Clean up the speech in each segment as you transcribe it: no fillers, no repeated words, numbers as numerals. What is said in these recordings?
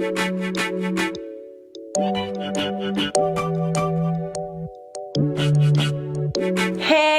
Hey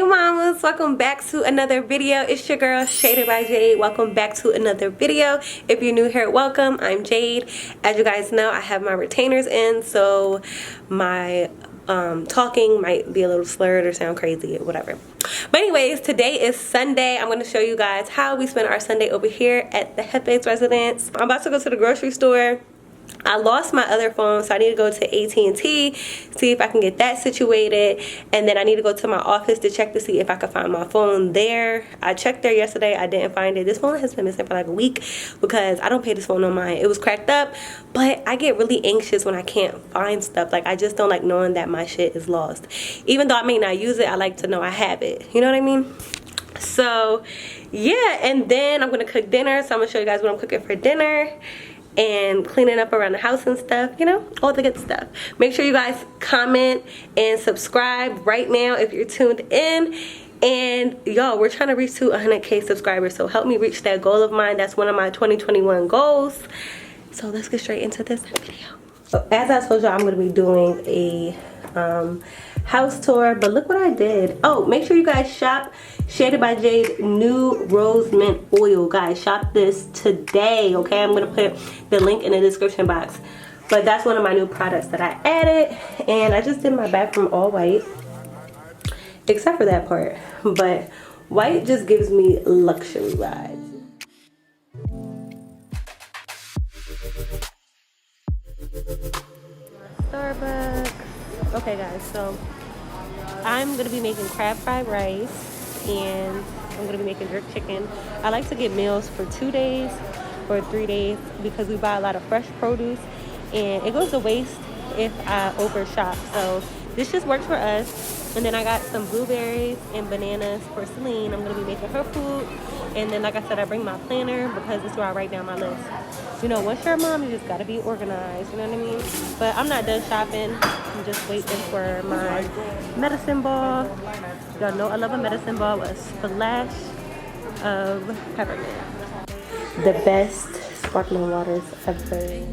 mamas, welcome back to another video. It's your girl Shaded by Jade. Welcome back to another video. If you're new here, welcome. I'm Jade. As you guys know, I have my retainers in, so my talking might be a little slurred or sound crazy or whatever. But anyways, today is Sunday. I'm going to show you guys how we spend our Sunday over here at the Jefe's residence. I'm about to go to the grocery store. I lost my other phone, so I need to go to AT&T, see if I can get that situated, and then I need to go to my office to check to see if I can find my phone there. I checked there yesterday, I didn't find it. This phone has been missing for like a week because I don't pay this phone on mine. It was cracked up, but I get really anxious when I can't find stuff. Like, I just don't like knowing that my shit is lost. Even though I may not use it, I like to know I have it. You know what I mean? So, yeah, and then I'm going to cook dinner, so I'm going to show you guys what I'm cooking for dinner. And cleaning up around the house and stuff, you know, all the good stuff. Make sure you guys comment and subscribe right now if you're tuned in. And y'all, we're trying to reach to 100K subscribers, so help me reach that goal of mine. That's one of my 2021 goals. So let's get straight into this video. So as I told y'all, I'm gonna be doing a house tour, but look what I did. Oh, make sure you guys shop Shaded by Jade new rose mint oil. Guys, shop this today, okay? I'm gonna put the link in the description box. But that's one of my new products that I added, and I just did my bathroom all white except for that part, but white just gives me luxury vibes. Starbucks. Okay guys, so I'm gonna be making crab fried rice and I'm gonna be making jerk chicken. I like to get meals for 2 days or 3 days because we buy a lot of fresh produce and it goes to waste if I overshop. So this just works for us. And then I got some blueberries and bananas for Celine. I'm gonna be making her food. And then like I said, I bring my planner because this is where I write down my list. You know, once you're a mom, you just gotta be organized, you know what I mean? But I'm not done shopping. I'm just waiting for my medicine ball. Y'all know I love a medicine ball with a splash of peppermint. The best sparkling waters ever.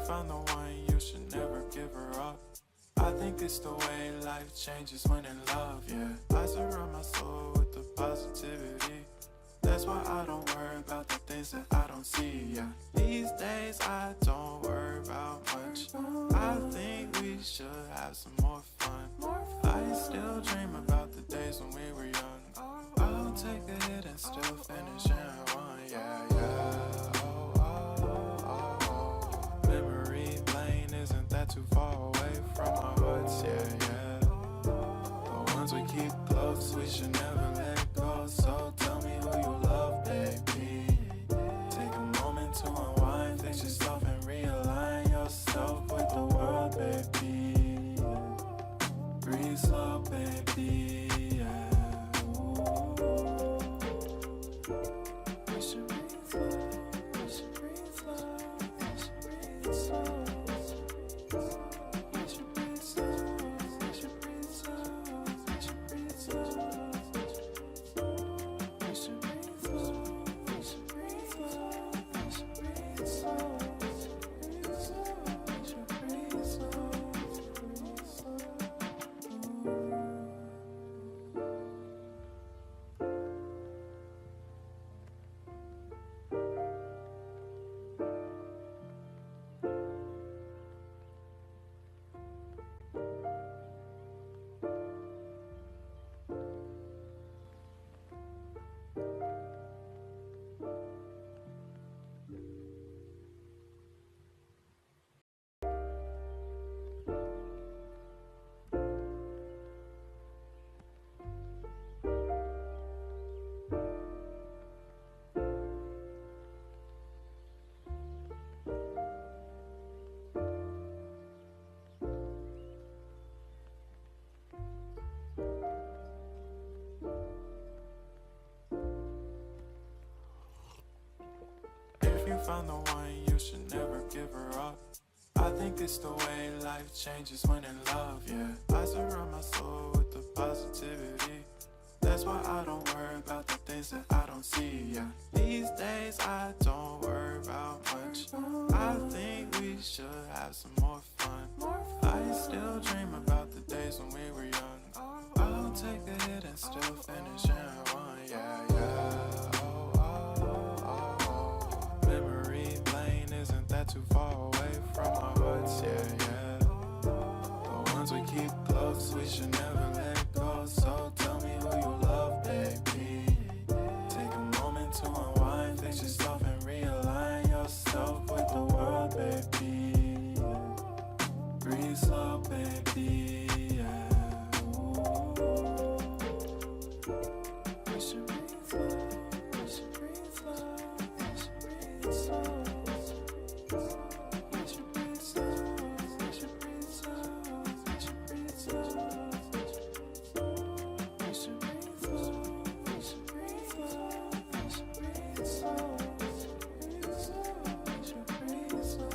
Found the one, you should never give her up. I think it's the way life changes when in love, yeah. I surround my soul with the positivity. That's why I don't worry about the things that I don't see, yeah. These days I don't worry about much. I think we should have some more fun. I still dream about the days when we were young. I'll take a hit and still finish in one, yeah, yeah. Too far away from our hearts, yeah, yeah. The ones we keep close, we should never let go. So tell me who you love, baby. Take a moment to unwind, fix yourself and realign yourself with the world, baby. Breathe slow, baby, yeah. Ooh. found the one, you should never give her up. I think it's the way life changes when in love, yeah. I surround my soul with the positivity. That's why I don't worry about the things that I don't see, yeah. These days I don't worry about much. I think we should have some more fun. I still dream about the days when we were young. I'll take a hit and still finish in one, yeah, yeah. Oh, oh, oh, oh. Memory lane isn't that too far away from our hearts, yeah, yeah. The ones we keep close, we should never let go. So tell me who you love, baby. Take a moment to unwind, fix yourself and realign yourself with the world, baby. Breathe slow, baby, yeah. We should breathe slow, we should breathe slow, we should breathe slow. We should breathe slow, we should breathe slow, we should breathe slow. We should breathe slow, we should breathe slow, we should breathe slow.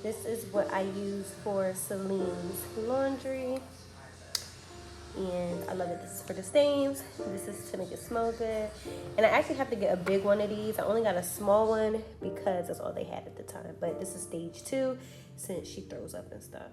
This is what I use for Celine's laundry, and I love it. This is for the stains. This is to make it smell good, and I actually have to get a big one of these. I only got a small one because that's all they had at the time, but this is stage 2 since she throws up and stuff.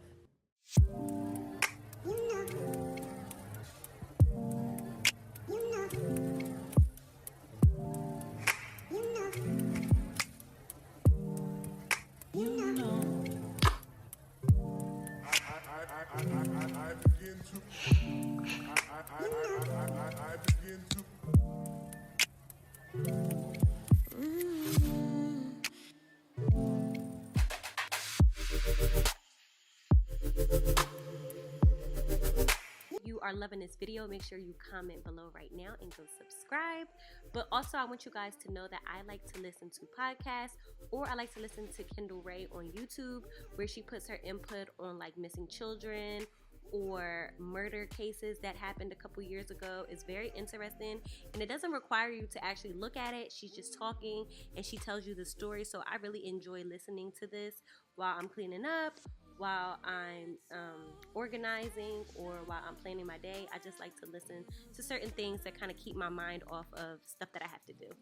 You are loving this video, make sure you comment below right now and go subscribe. But also I want you guys to know that I like to listen to podcasts, or I like to listen to Kendall Ray on YouTube, where she puts her input on like missing children or murder cases that happened a couple years ago. It's very interesting, and it doesn't require you to actually look at it. She's just talking and she tells you the story. So I really enjoy listening to this while I'm cleaning up, while I'm organizing, or while I'm planning my day. I just like to listen to certain things that kind of keep my mind off of stuff that I have to do.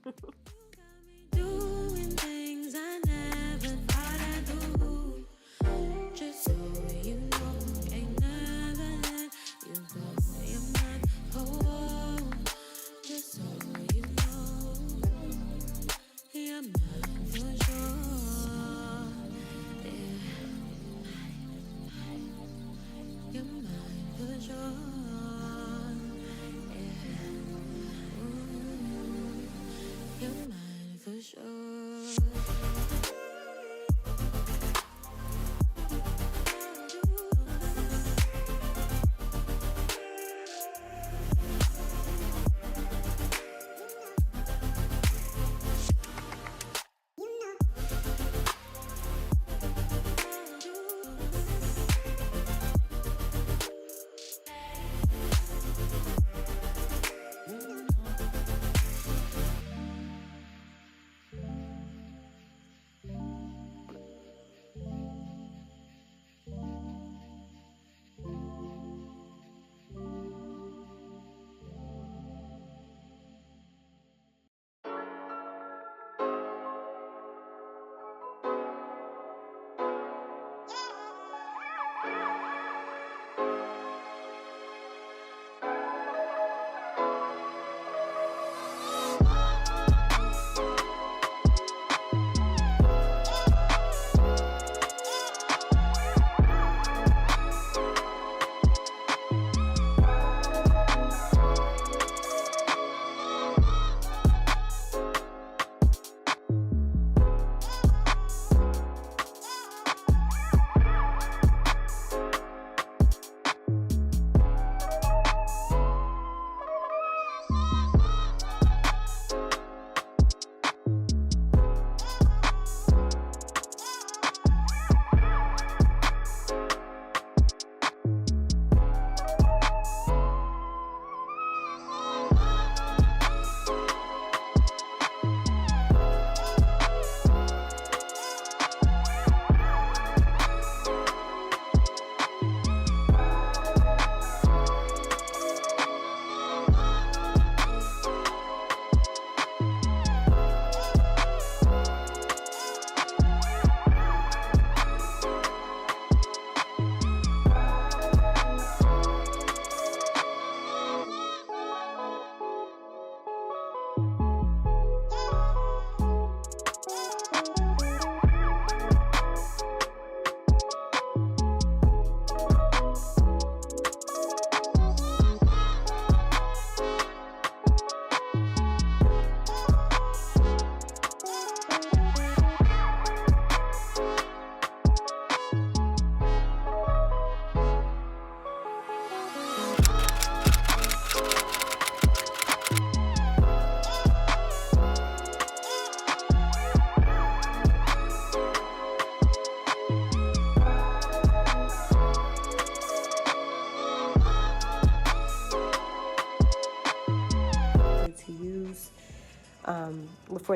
Doing things I never thought I'd do. Just so you know, ain't never let you go. You're my home. Just so you know, you're mine for sure. Yeah. You're mine for sure. Yeah. Ooh. You're mine.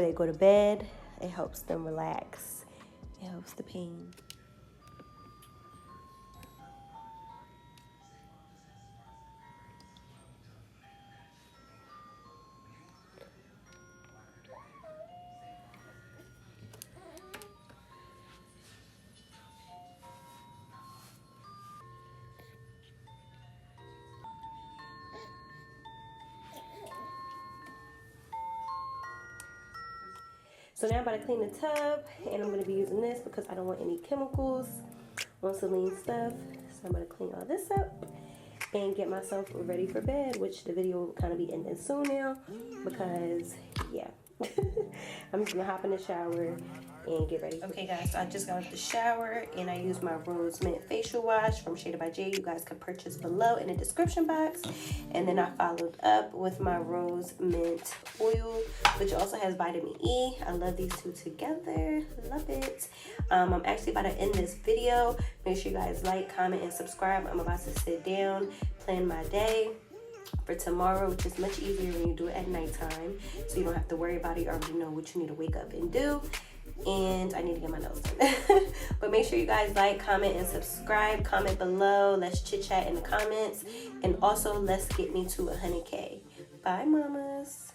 before they go to bed. It helps them relax. It helps the pain. So now I'm about to clean the tub, and I'm going to be using this because I don't want any chemicals on Celine stuff. So I'm going to clean all this up and get myself ready for bed, which the video will kind of be ending soon now because, yeah. I'm just going to hop in the shower and get ready. Okay guys, so I just got out the shower and I used my Rose Mint facial wash from Shade by Jade. You guys can purchase below in the description box. And then I followed up with my Rose Mint oil, which also has vitamin E. I love these two together. Love it. I'm actually about to end this video. Make sure you guys like, comment, and subscribe. I'm about to sit down, plan my day for tomorrow, which is much easier when you do it at nighttime, so you don't have to worry about it. You already know what you need to wake up and do. And I need to get my nails done. But make sure you guys like, comment, and subscribe. Comment below. Let's chit chat in the comments, and also let's get me to 100K. Bye, mamas.